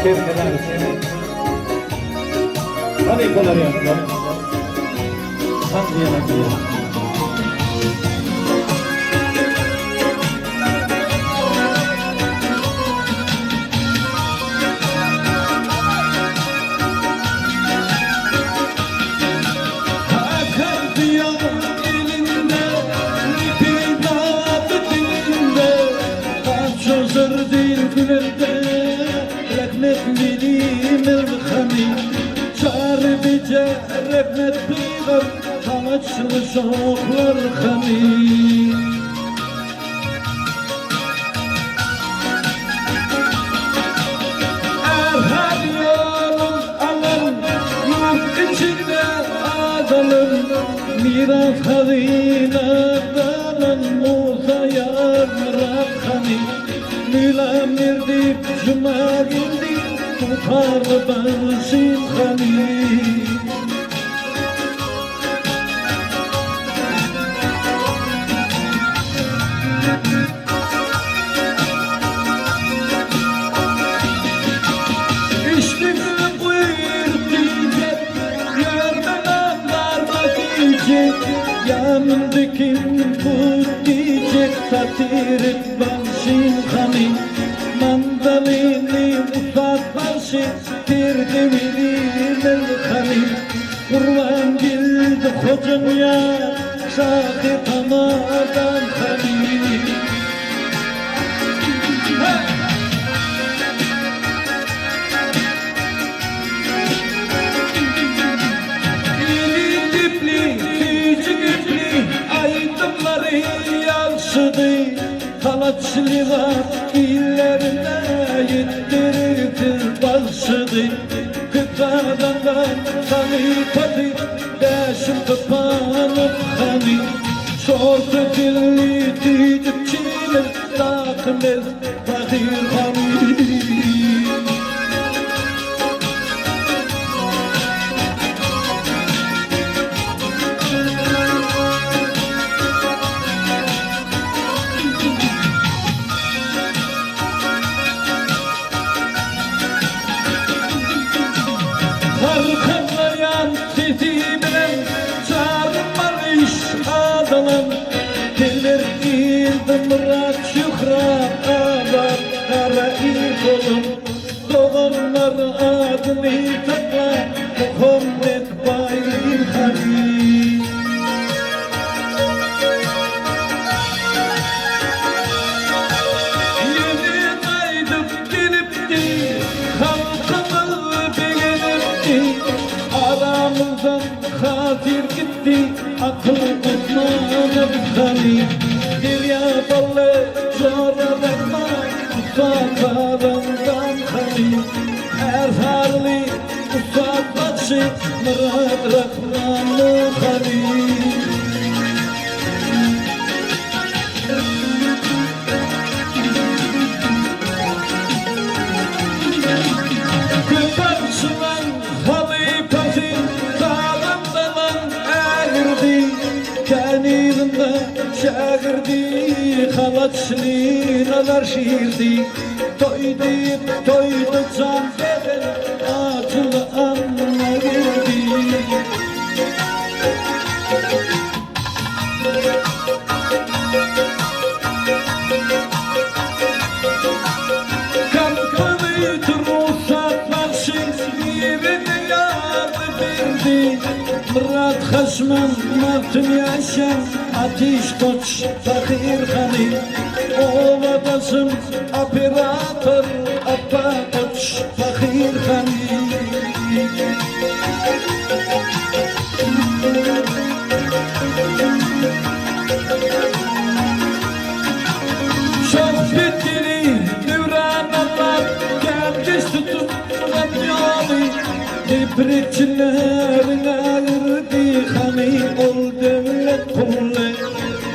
sevgiler. Hadi kolay yapalım. Hadi yana. Rahmet beyler, kalaçlı şoklar hani. Her yolun alın, yurt içinde adalım. Miras hazine dalın, Musa yar hani. Mülamirdik, cuma girdik, tutar başım hani. Yanımdakim bu diyecek takdir başım hani. Mandalini uzat başı tirdivilir hani. Kurban girdi hocam ya şahit amadan hani. Kalaçlığa illerine yettirir başladı. Kıtadan sanipati beşim kapanıp hani. Şortu dilli didikçiler takımız bakır hani. Arkallayan sesinden çağırmalı iş adamım. Gelir ildim Murat Şükran ağlar kara ilk olum. Doğanlar adını takla Muhammed Bayır hani. Yeni kaydıp gelipti halkımı beğenipti. Aramızdan hatir gitti akıl uzmanı hani. Bir yabalı coralarına uzaklarından hani. Erharli uzakbaşı Murat Rahmanlı hani. Şagirdi, kalaçlılar şiirdi. Toydu can beden, acılı anla girdi. Kapını turusat başı, yerine yardı verdi. Murat Haşman, Martın Yaşar, Ateş Koç, Fakir hani. Ovadasın operatör, Abba Koç, Fakir hani. Çok bitiri, Nüran Allah, gelmiş tutup radyalı. Deprikçilerin ağırdı hani, ol devlet kullu.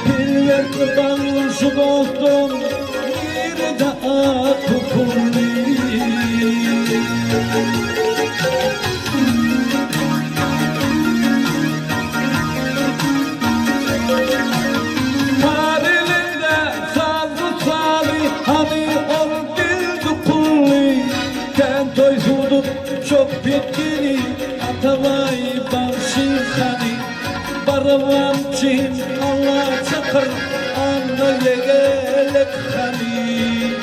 Bilmek bağlısı dostum, yeri de akı kullu. Tarihinde sazlı salih hani, ol bildi kullu. Kento Karavancı Allah çakır anne gelek hani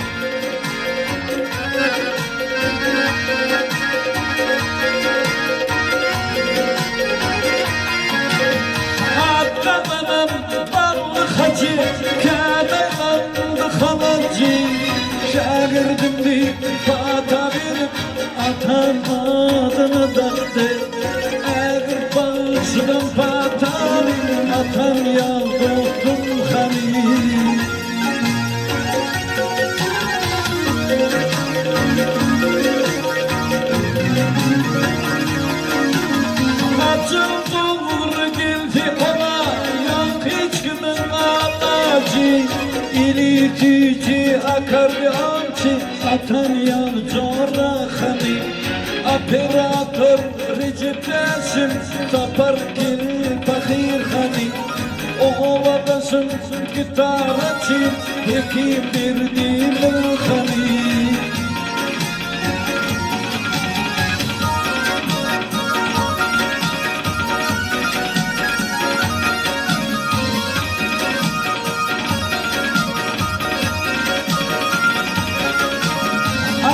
Atlamanım ballı hacı Kabelandı halacı Şagirdimdi fata verip atan adını daktı Eğer bağışıdan fatali atan yaldırdım hani İlitici akar yamçı atan yan zora hani Operatör Recep Resim tapar gil bakir hani Oğladasın gitaracı hekim bir dilin hani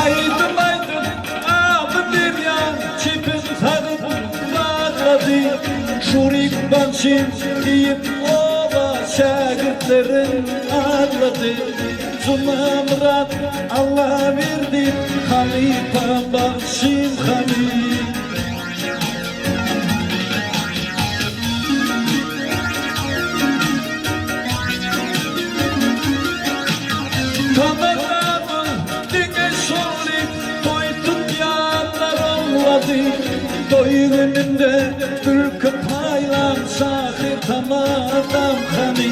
Aydın aydın abı derya çipin sarıp bağladı Şurik banşin deyip ova şagirtlerin ağladı Zuna Murat Allah verdi Halifa başım hani Doyurununda ülke paylan sahir tamadan hani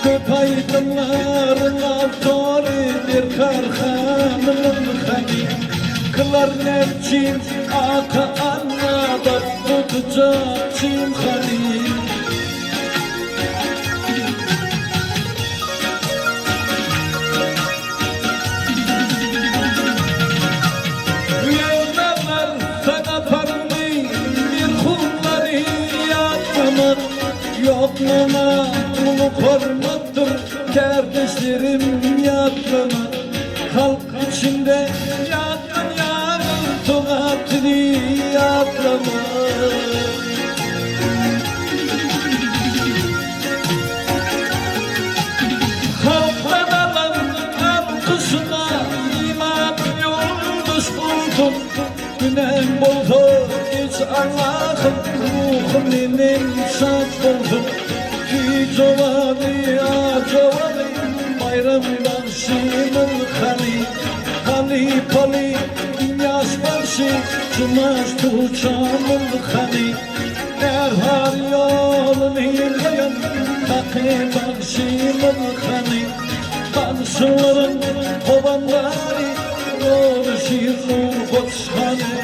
Köpaydınların avtori bir karhanın hani Klarnetçim aka anada tutacakçım hani Yoklama ulu kormaktır kardeşlerim yatlama Halk içinde yattın yarın tuğatını yatlama Halktan alan arkasına iman yoldaş buldum Günem buldu hiç Allah'ım ruhum benim şans buldum Ki covanı ya covanı bayramdan şimin hani Hani pali yaş başı cumaş tuğçamın hani Erhar yolun hilgayım takı bakşımın hani Tanışıların kovanları Doğru şiir nur koç hani